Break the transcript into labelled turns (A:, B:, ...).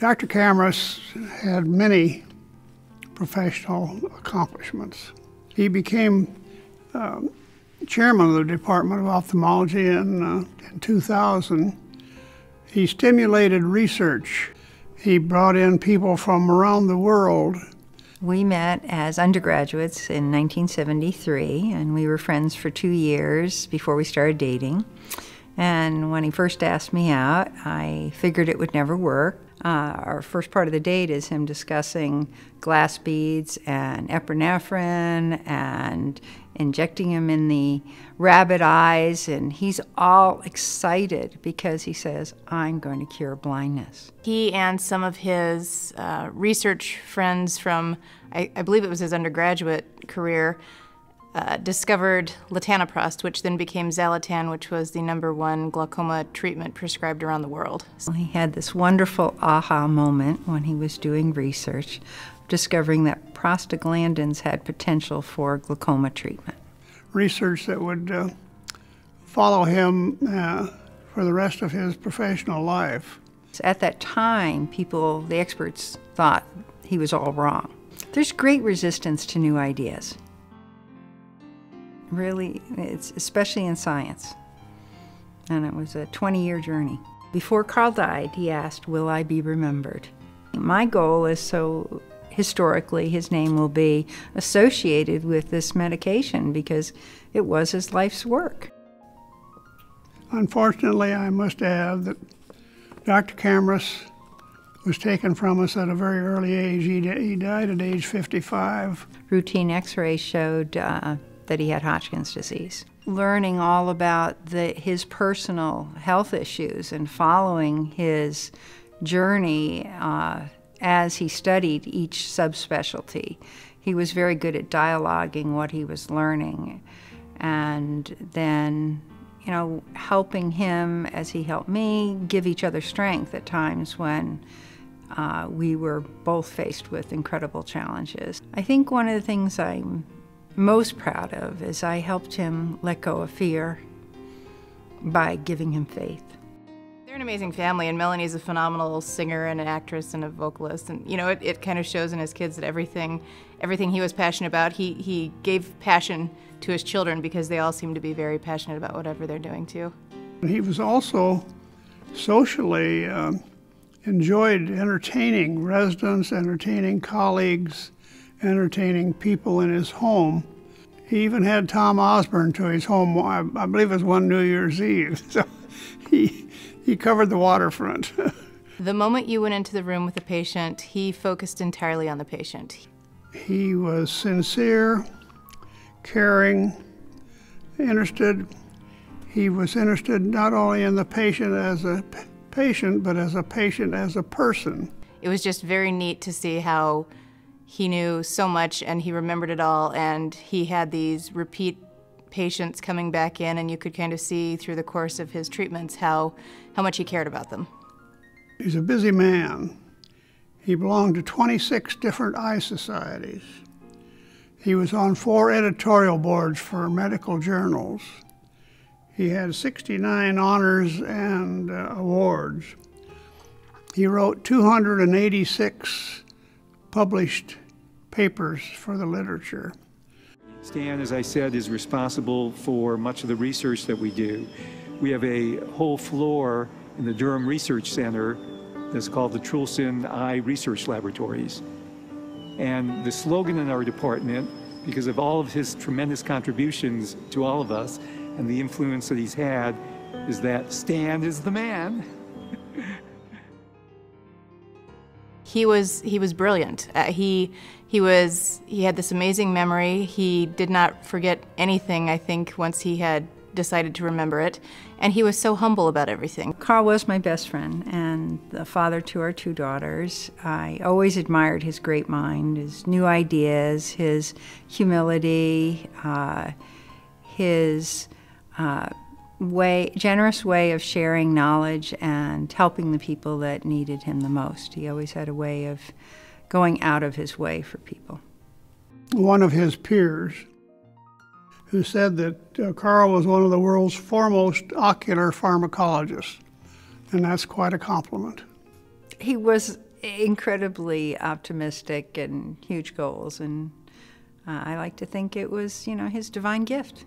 A: Dr. Camras had many professional accomplishments. He became chairman of the Department of Ophthalmology in 2000. He stimulated research. He brought in people from around the world.
B: We met as undergraduates in 1973, and we were friends for 2 years before we started dating. And when he first asked me out, I figured it would never work. Our first part of the date is him discussing glass beads and epinephrine and injecting him in the rabbit eyes, and he's all excited because he says, I'm going to cure blindness.
C: He and some of his research friends from, I believe it was his undergraduate career, discovered latanoprost, which then became Zalatan, which was the #1 glaucoma treatment prescribed around the world.
B: He had this wonderful aha moment when he was doing research, discovering that prostaglandins had potential for glaucoma treatment.
A: Research that would follow him for the rest of his professional life.
B: At that time, the experts, thought he was all wrong. There's great resistance to new ideas. Really, it's especially in science. And it was a 20-year journey. Before Carl died, he asked, will I be remembered? My goal is so historically his name will be associated with this medication because it was his life's work.
A: Unfortunately, I must add that Dr. Camras was taken from us at a very early age. He died at age 55.
B: Routine x-rays showed that he had Hodgkin's disease. Learning all about his personal health issues and following his journey as he studied each subspecialty. He was very good at dialoguing what he was learning, and then, helping him as he helped me, give each other strength at times when we were both faced with incredible challenges. I think one of the things I'm most proud of is I helped him let go of fear by giving him faith.
C: They're an amazing family, and Melanie's a phenomenal singer and an actress and a vocalist, and it kind of shows in his kids that everything he was passionate about, he gave passion to his children because they all seem to be very passionate about whatever they're doing too.
A: He was also socially enjoyed entertaining residents, entertaining colleagues, entertaining people in his home. He even had Tom Osborne to his home, I believe it was one New Year's Eve. So he covered the waterfront.
C: The moment you went into the room with the patient, he focused entirely on the patient.
A: He was sincere, caring, interested. He was interested not only in the patient as a patient, but as a patient as a person.
C: It was just very neat to see how he knew so much and he remembered it all, and he had these repeat patients coming back in, and you could kind of see through the course of his treatments how much he cared about them.
A: He's a busy man. He belonged to 26 different eye societies. He was on 4 editorial boards for medical journals. He had 69 honors and awards. He wrote 286 published papers for the literature.
D: Stan, as I said, is responsible for much of the research that we do. We have a whole floor in the Durham Research Center that's called the Trulson Eye Research Laboratories. And the slogan in our department, because of all of his tremendous contributions to all of us and the influence that he's had, is that Stan is the man.
C: He was brilliant. He had this amazing memory. He did not forget anything, I think, once he had decided to remember it. And he was so humble about everything.
B: Carl was my best friend and the father to our 2 daughters. I always admired his great mind, his new ideas, his humility, his generous way of sharing knowledge and helping the people that needed him the most. He always had a way of going out of his way for people.
A: One of his peers who said that Carl was one of the world's foremost ocular pharmacologists, and that's quite a compliment.
B: He was incredibly optimistic and huge goals, and I like to think it was, his divine gift.